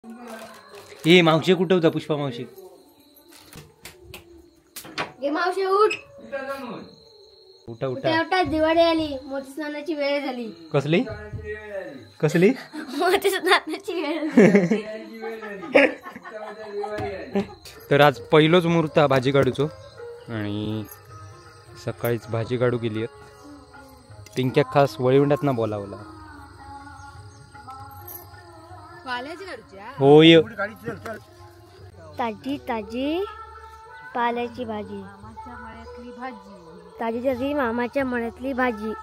ए मावशी कुठं होता पुष्पा मावशी? मावशी उठ उठा उठा उठा, दिवाळी आली, मोती स्नानाची वेळ झाली. कसली कसली मोती स्नानाची वेळ. तर आज पहिलोच मुहूर्त भाजी काढूचो आणि सकाळीच भाजी काढू गेली. पिंक्या खास वळीवंडात ना बोलावला. होय ताजी ताजी पाल्याची भाजी, ताजी ताजी मामाच्या मळ्यातली भाजी.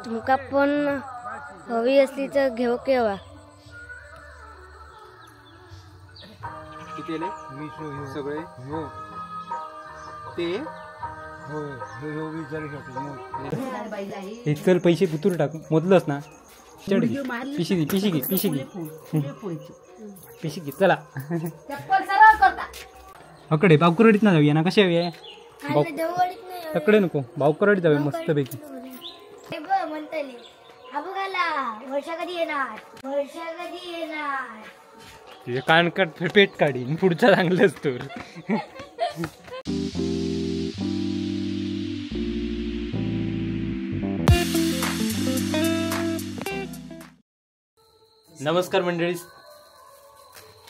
तुमका पण हवी असली तर घेऊ केव्हा. सगळे ते चल पैसे पुतूर टाकू मोदलंच ना. पिशी घे पिशी घे पिशी घे पिशी घे चला. अकडे बावकरडीत ना जाऊया ना. कशी हवी तकडे नको बावकरडीत जाऊया मस्त पैकी. वर्षा कधी येणार, वर्षा कधी येणार. तुझे कानकट पेट काढीन पुढचा चांगलंच तर. नमस्कार मंडळी.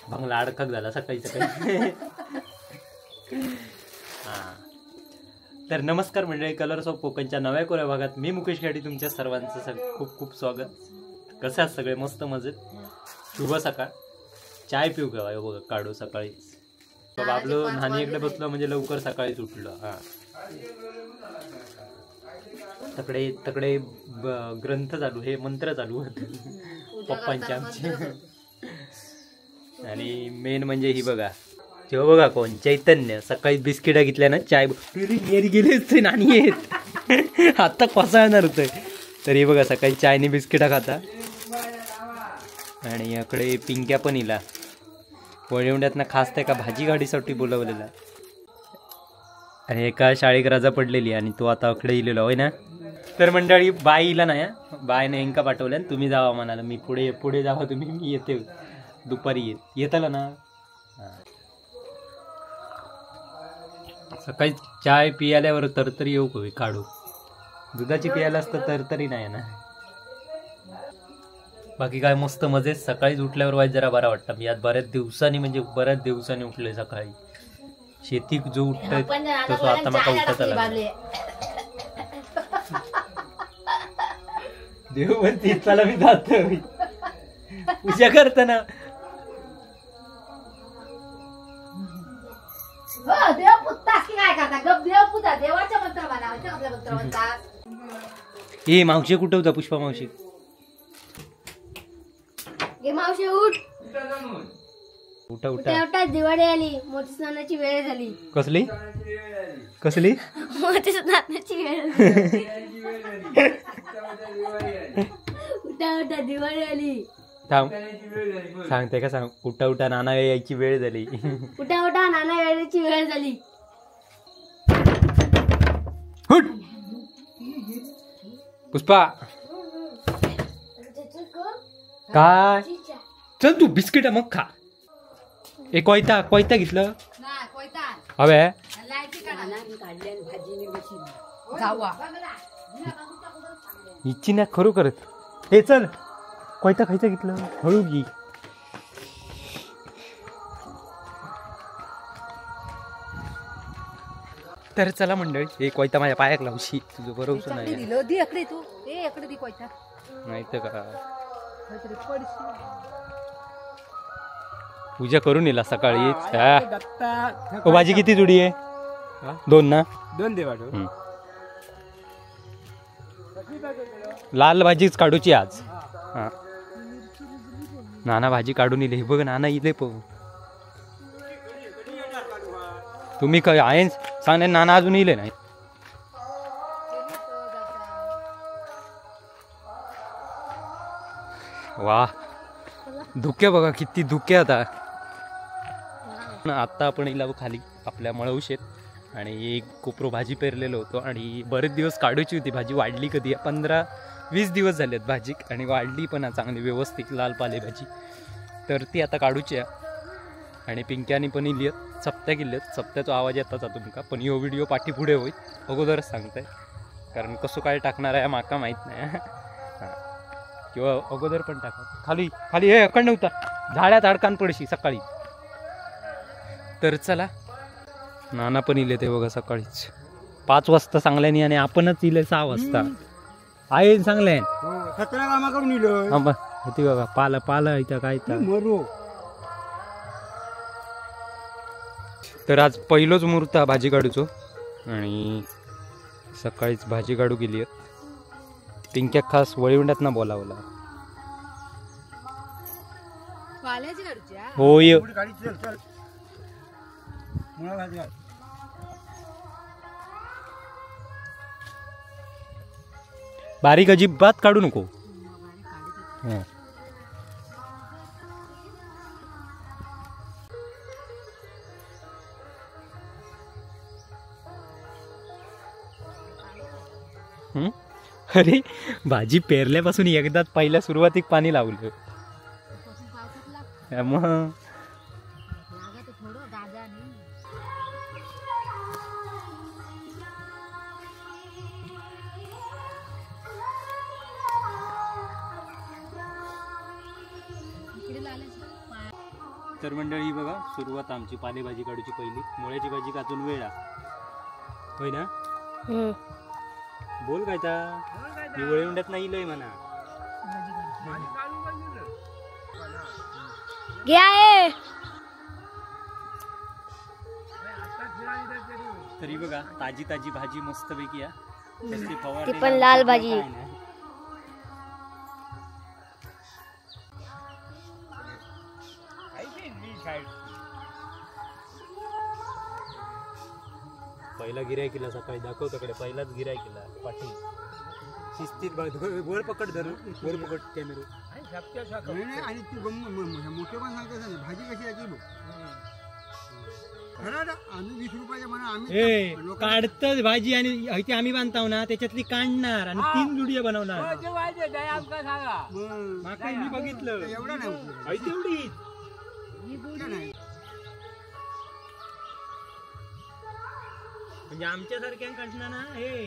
बंगला अडकक झाला सकाळी सकाळी. तर नमस्कार मंडळी, कलर्स ऑफ कोकणच्या नव्या कोऱ्या भागात मी मुकेश गाडी तुमच्या सर्वांचं खूप खूप स्वागत. कसे आहात सगळे? मस्त मजेत. शुभ सकाळ. चाय पिऊ का बघा काढू सकाळी. बाबलो नानी इकडे बसलो म्हणजे लवकर सकाळीच उठलो. तकडे तकडे ग्रंथ चालू, हे मंत्र चालू होते पप्पांचे आमचे. आणि मेन म्हणजे ही बघा जेव्हा बघा कोण चैतन्य सकाळी बिस्किटा घेतल्या ना चाय गेले असते नानी येत आता कसा येणार होत. तर हे बघा सकाळी चायने बिस्किटा खाता. आणि याकडे पिंक्या पण इला वळवंड्यातनं खास त्या का भाजी गाडीसाठी बोलवलेला. आणि एका शाळेक रजा पडलेली आणि तो आता अकडे इलेला होय ना. तर मंडळी बाई इला नाही, बायने इंका पाठवल्या तुम्ही जावा म्हणाला. मी पुढे पुढे जावा तुम्ही, मी येते दुपारी येताला ना. सकाळी चाय पियाल्यावर तरतरी येऊ कवी काढू. दुधाची पियाला असतं तरतरी नाही ना. बाकी काय मस्त मजेत. सकाळीच उठल्यावर वाईट जरा बरा वाटतं. मी आज बऱ्याच दिवसांनी उठले सकाळी. शेतीक जो उठतोय तसं आता मला उठत आला. देववरती चला मी जातो पूजा करताना. ए मावशी कुठं होता पुष्पा मावशी? मावशी उठ उठा उठा उठा, दिवाळी आली, मोती स्नानाची वेळ झाली. कसली कसली मोती स्नानाची वेळ. उठा उठा, दिवाळी आली. थांब सांगते का सांग. उठा उठा नाना यायची वेळ झाली. उठा उठा, नाना यायची वेळ झाली. पुष्पा काय चल तू बिस्किट मग खा. ए कोयता कोयता घेतलं हवे इच्छी ना खरू करत. हे चल कोयता खायचं घेतलं हळू घे. तर चला मंडळी, हे कोयता माझ्या पायाक लावशी. तुझं बरोबर नाही नाही तर का पूजा करून येला सकाळी. भाजी किती जुडी आहे? 2 ना. 2 दे. लाल भाजीच काढूची आज. नाना भाजी काढून इले. बघ नाना इले प तुम्ही काय आहे सांग. नाना अजून इले नाही. वा धुक्या बघा किती धुके. आता आपण इला खाली आपल्या मळवशेत आणि एक कोपरो भाजी पेरलेलो होतो आणि बरेच दिवस काढूची होती भाजी. वाढली कधी 15 20 दिवस झालेत भाजी आणि वाढली पण चांगली व्यवस्थित लाल पालेभाजी. तर ती आता काढूची आहे. आणि पिंक्यानी पण इलियत चपत्या केल्यात. चपत्याचा आवाज येताच तुमका, पण ह्यो व्हिडिओ पाठी पुढे होईल अगोदरच सांगताय, कारण कसं काय टाकणार आहे माका माहीत नाही. किंवा अगोदर पण टाका. खाली खाली हे अखंड नव्हता झाड्यात अडकान पडशी सकाळी. तर चला, नाना पण इले ते बघा सकाळीच 5 वाजता चांगल्यानी आणि आपणच इले 6 वाजता आहे चांगले. होती बघा पाला पाला इथं काय तर आज पहिलोच मुहूर्त भाजी काढूचो आणि सकाळीच भाजी काढू गेली. पिंक्या खास वळीवंड्यात ना बोलावला. होय बारीक अजिबात काढू नको. अरे भाजी पेरल्यापासून एकदाच पहिल्या सुरुवातीक पाणी लावलं. मग तर मंडळी बघा, सुरुवात आमची पालेभाजी काढूची पहिली. मुळ्याची भाजी काचून वेळा होय ना. बोल काय मी वळवंड्यात नाही लय म्हणा. तरी बघा ताजी ताजी भाजी मस्त पैकी आहे. पण लाल भाजी पहिला गिराय केला सकाळी दाखवताकडे पहिलाच गिराय केला. पाटील शिस्तीत वर पकड धरून वर पकड कॅमेरा. आणि ती मोठे पण सांगते भाजी कशी आहे आम्ही 20 रुपयाच्या म्हणा आम्ही काढतच भाजी आणि आम्ही बांधताव ना त्याच्यातली काढणार आणि 3 जुडिया बनवणार. मी बघितलं एवढा नाही तेवढी म्हणजे आमच्यासारख्या काढणार ना. हे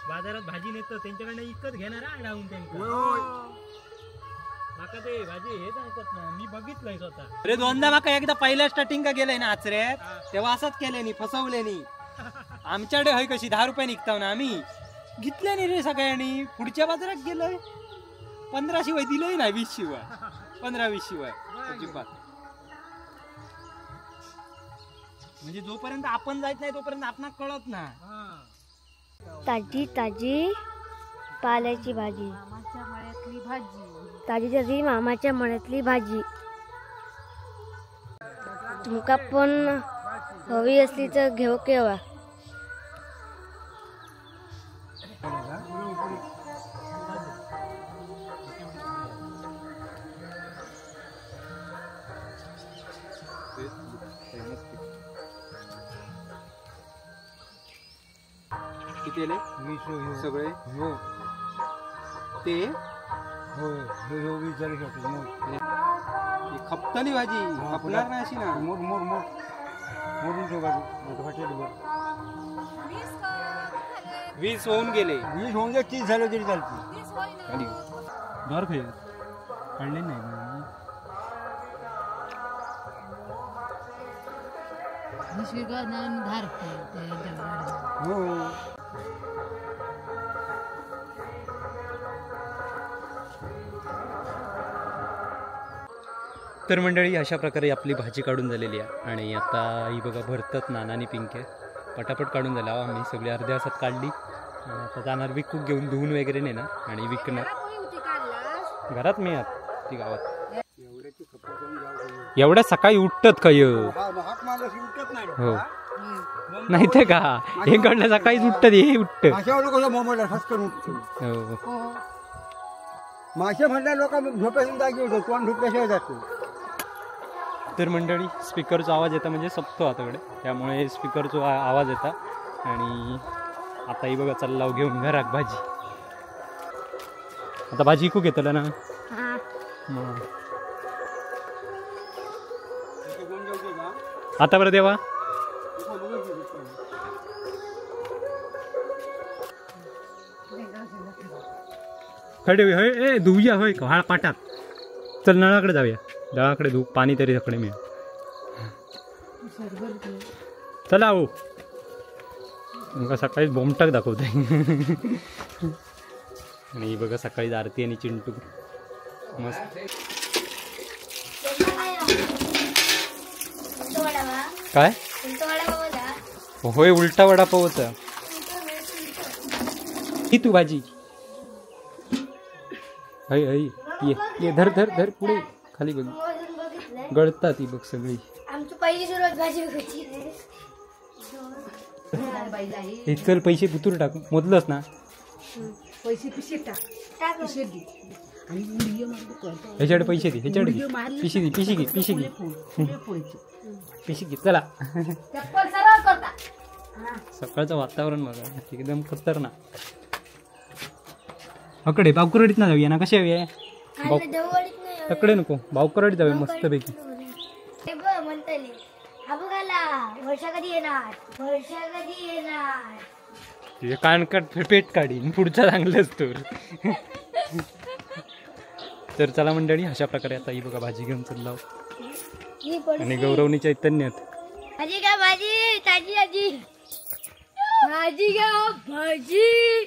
बाजारात भाजी नेतो त्यांच्याकडनं इकत घेणार राहून त्यांना माका ते भाजी हे सांगतात ना. मी बघितलंय स्वतः. अरे दोनदा माका एकदा पहिल्या स्टार्टिंग का गेलंय ना आचऱ्यात तेव्हा असंच केल्यानी फसवल्यानी. आमच्याकडे हय कशी 10 रुपये निघताव ना आम्ही घेतल्यानी रे सगळ्यांनी. पुढच्या बाजारात गेलोय 15 शिवाय दिलंय ना 20 शिवाय 15-20 शिवाय अजिबात. म्हणजे जोपर्यंत आपण जायत नाही तोपर्यंत आपणाला कळत ना. ताजी ताजी पाल्याची भाजी, ताजी ताजी मामाच्या मळ्यातली भाजी. तुमका पण हवी असली तर घेऊ केव्हा. किती सगळे हो ते खपताली भाजी खपणार नाही अशी ना. वीस होऊन गेले 20 होऊन गेले 30 झाले तरी चालते. दर खाई काढले नाही तर मंडळी अशा प्रकारे आपली भाजी काढून झालेली आहे. आणि आता ही बघा भरतात नाना आणि पिंके पटापट काढून झाला. आम्ही सगळी अर्ध्या तासात काढली. आता जाणार विकूक घेऊन धुवून वगैरे नेणार आणि विकणार घरात. मी ती गावात एवढ्या सकाळी उठतात काय हो नाही ते का हे कडलं सकाळीच उठतात. हे उठत मासे म्हणल्या लोक झोपेसून जागी होतो कोण झोपल्याशिवाय जातो. तर मंडळी स्पीकरचा आवाज येता म्हणजे सपतो आताकडे त्यामुळे स्पीकरचा आवाज येता. आणि आता ही बघा चल्लाव घेऊन घरात भाजी. आता भाजी खूप घेतलं ना हा मग. आता बरं देवा खडे होय ए धुऊया होय व्हाळ पाटात चल नळाकडे जाऊया नळाकडे धू पाणी तरी सगळे मिळेल चला हो मग सकाळी बोमटाक दाखवते आणि बघा सकाळी आरती आणि चिंटू मस्त काय होय उलटा वडापाव होता ही तू भाजी हय हय ये धर धर धर पुढे खाली बघ गळतात ही बघ सगळी आमची पहिली सुरुवात भाजी विकायची हे चल पैसे कुतूर टाक मोजलंस ना पैसे पिशे टाक पिशे दे आणि व्हिडिओ मध्ये करतो ह्याच्याकडे पैसे दे ह्याच्याकडे घे पिशी घे पिशी घे पिशी घे पिशी घे चला चप्पल सरळ करता सकाळचं वातावरण बघा एकदम खतरनाक अकडे बावकरवाडीत ना जाऊया ना कशी हवी तकडे नको बावकरवाडीत जाऊया मस्त पैकी म्हणतले हा बघाला वर्षा कधी येणार वर्षा कधी येणार तुझे कानकट पेट काढीन पुढचा चांगलंच तर तर चला मंडळी अशा प्रकारे आता ही बघा भाजी घेऊन चाललो आणि गौरवनी चैतन्यात भाजी घ्या भाजी ताजी ताजी भाजी घ्या भाजी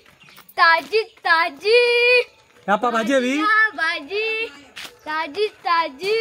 ताजी ताजी आपा भाजी हवी भाजी ताजी ताजी